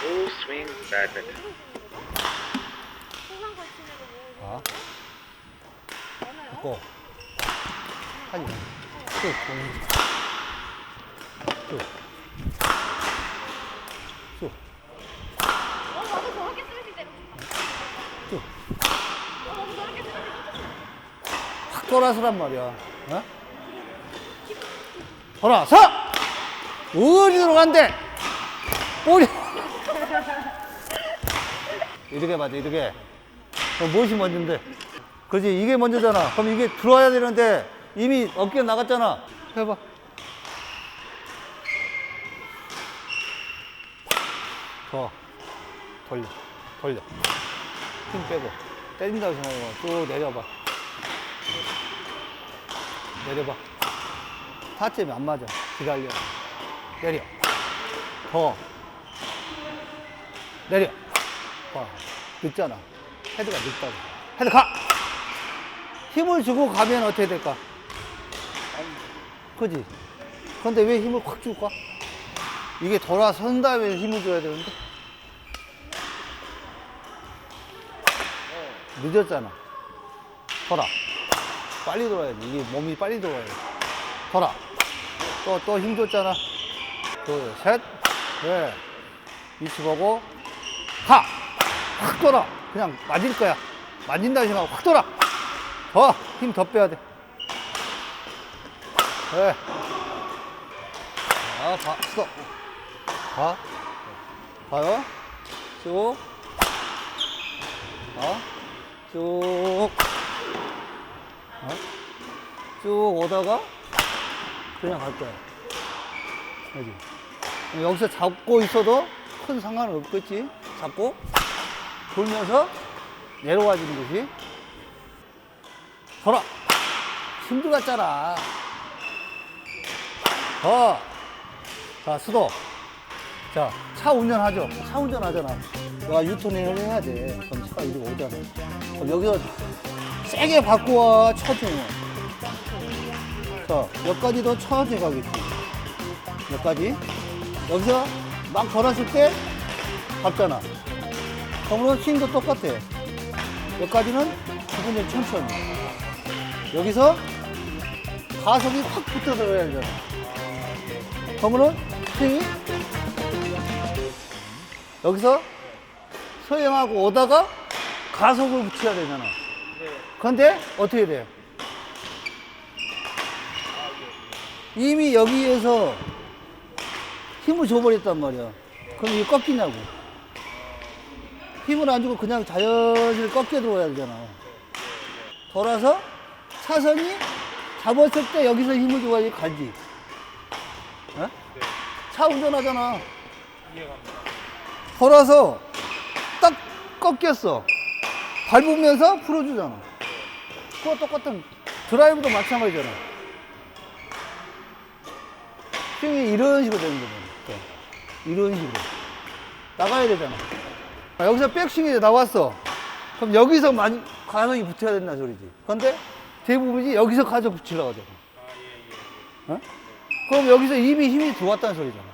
Full swing badminton. 자, 바꿔. 하지 마. 쭉, 쭉. 쭉. 쭉. 확 돌아서란 말이야. 어? 돌아서! 어디로 간대? 꼬리. 이렇게 맞아, 이렇게. 그럼 무엇이 먼저인데? 그렇지, 이게 먼저잖아. 그럼 이게 들어와야 되는데 이미 어깨 나갔잖아. 해봐. 더. 돌려. 돌려. 힘 빼고. 때린다고 생각하고 쭉 내려봐. 내려봐. 타점이 안 맞아. 기다려. 내려. 더. 내려. 봐. 늦잖아. 헤드가 늦다고. 헤드 가! 힘을 주고 가면 어떻게 될까? 그지? 근데 왜 힘을 확 줄까? 이게 돌아선 다음에 힘을 줘야 되는데? 늦었잖아. 돌아. 빨리 돌아야지. 이게 몸이 빨리 돌아야 돼. 돌아. 또 힘 줬잖아. 둘, 셋. 네. 위치 보고. 가! 확 돌아. 그냥 맞을 거야. 맞는다고 생각하고 확 돌아. 힘 더 빼야 돼. 네. 자, 가, 스톱. 가. 가요. 쭉. 쭉. 쭉 오다가 그냥 갈 거야. 여기. 여기서 잡고 있어도 큰 상관은 없겠지. 잡고 돌면서 내려와 주는 것이. 돌아. 힘들 같잖아. 자, 수도. 자, 차 운전하죠. 차 운전하잖아. 내가 유턴을 해야 돼. 그럼 차가 이리로 오잖아. 그럼 여기서 세게 바꾸어. 천천히. 자, 여기까지도 천천히 가겠지. 여기까지. 여기서 막 걸었을 때 밟잖아. 그러면 힘도 똑같아. 여기까지는 기본적으로 천천히. 여기서 가속이 확 붙어 들어야 되잖아. 그러면은 스윙이 여기서 서행하고 오다가 가속을 붙여야 되잖아. 그런데 어떻게 돼? 이미 여기에서 힘을 줘버렸단 말이야. 그럼 이게 꺾이냐고. 힘을 안 주고 그냥 자연스레 꺾여 들어와야 되잖아. 돌아서 차선이 잡았을 때 여기서 힘을 줘야지 가지. 어? 차 운전하잖아. 돌아서 딱 꺾였어. 밟으면서 풀어주잖아. 그거 똑같은 드라이브도 마찬가지잖아. 스윙이 이런 식으로 되는 거잖아. 이런 식으로. 나가야 되잖아. 여기서 백스윙이 나왔어. 그럼 여기서 많이 가속이 붙어야 된다는 소리지. 근데 대부분이 여기서 가속 붙이려고 하잖아. 어? 그럼 여기서 이미 힘이 들어왔다는 소리잖아.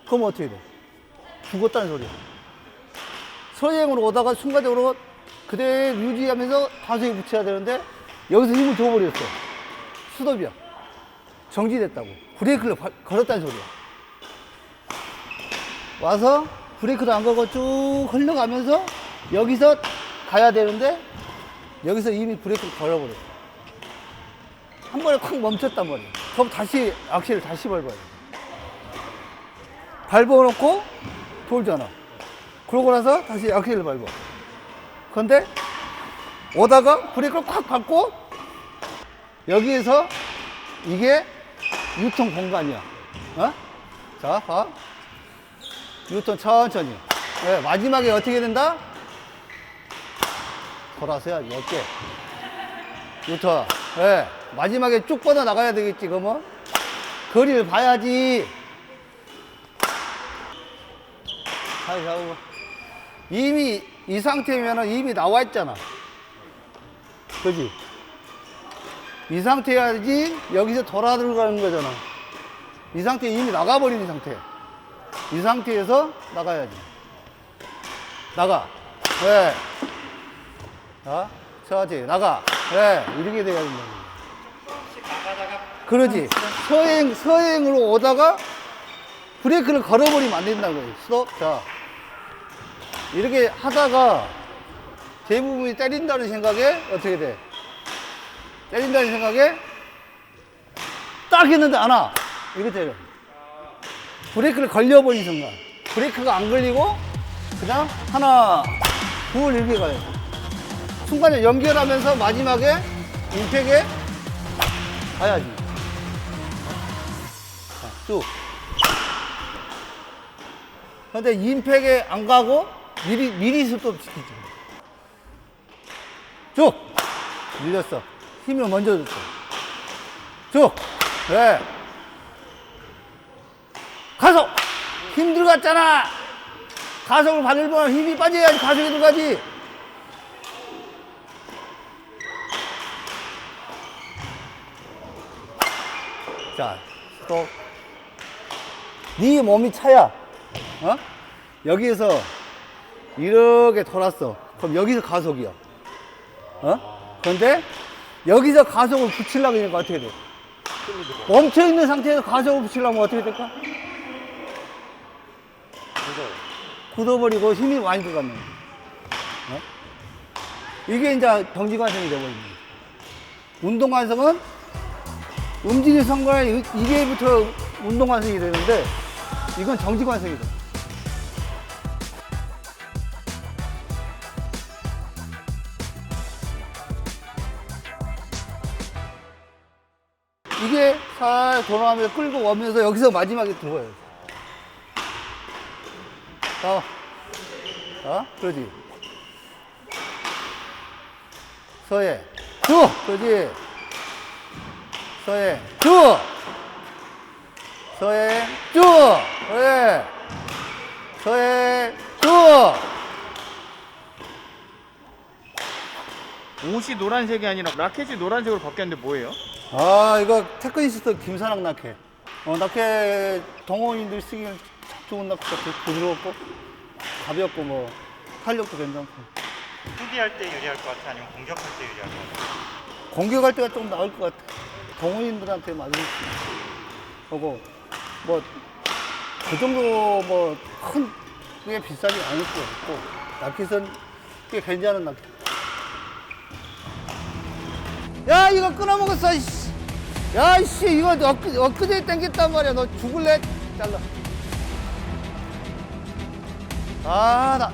그럼 어떻게 돼? 죽었다는 소리야. 서행으로 오다가 순간적으로 그대로 유지하면서 가속이 붙여야 되는데 여기서 힘을 줘버렸어. 스톱이야. 정지됐다고. 브레이크를 걸었다는 소리야. 와서 브레이크도 안 걸고 쭉 흘러가면서 여기서 가야 되는데 여기서 이미 브레이크를 걸어버렸어. 한 번에 콱 멈췄단 말이야. 그럼 다시 악셀을 다시 밟아야 돼. 밟아놓고 돌잖아. 그러고 나서 다시 악셀을 밟아. 그런데 오다가 브레이크를 콱 밟고 여기에서 이게 유턴 공간이야. 어? 자, 봐. 유턴 천천히. 네, 마지막에 어떻게 된다? 돌아서야지, 어깨. 유턴. 네, 마지막에 쭉 뻗어 나가야 되겠지, 그러면? 거리를 봐야지. 자, 이미 이 상태면은 이미 나와 있잖아. 그지? 이 상태야지 여기서 돌아 들어가는 거잖아. 이 상태 이미 나가버린 상태. 이 상태에서 나가야지. 나가. 네. 자, 서하지. 나가. 네. 이렇게 돼야 된다. 그러지. 서행으로 오다가 브레이크를 걸어버리면 안 된다고요. 스톱. 자. 이렇게 하다가 대부분이 때린다는 생각에 어떻게 돼? 때린다는 생각에 딱 했는데 안 와. 이렇게 때려. 브레이크를 걸려버린 순간. 브레이크가 안 걸리고 그냥 하나, 둘 이렇게 가요. 순간에 연결하면서 마지막에 임팩에 가야지. 자, 쭉. 근데 임팩에 안 가고 미리 스톱 시키죠. 쭉. 밀렸어. 힘을 먼저 줬어. 쭉. 네. 가속! 힘 들어갔잖아! 가속을 밟으면 힘이 빠져야지 가속이 들어가지. 자, 스톱. 네 몸이 차야. 어? 여기에서 이렇게 돌았어. 그럼 여기서 가속이야. 어? 그런데 여기서 가속을 붙이려고 하니까 어떻게 돼? 멈춰있는 상태에서 가속을 붙이려면 어떻게 될까? 굳어버리고 힘이 많이 들어가는 거야. 어? 이게 이제 정지관성이 되어버리는 거야. 운동관성은 움직임 상관에 이게부터 운동관성이 되는데 이건 정지관성이 돼. 이게 살 돌아가면서 끌고 오면서 여기서 마지막에 들어와요. 그러지. 서해, 쭉! 그러지. 서해, 쭉! 서해, 쭉! 그래. 서해, 쭉! 옷이 노란색이 아니라 라켓이 노란색으로 바뀌었는데 뭐예요? 아, 이거 테크니스트 김사랑 라켓. 라켓 동호인들이 쓰기엔 참 좋은 라켓 같아. 부드럽고, 가볍고, 뭐, 탄력도 괜찮고. 수비할 때 유리할 것 같아? 아니면 공격할 때 유리할 것 같아? 공격할 때가 좀 나을 것 같아. 동호인들한테 맞을 수 거고, 뭐, 그 정도 뭐, 게 비싸지 않을 것 같고, 라켓은 꽤 괜찮은 라켓. 야, 이거 끊어먹었어, 이씨. 야, 이씨, 이거 엊그제 땡겼단 말이야. 너 죽을래? 잘라. 아, 나.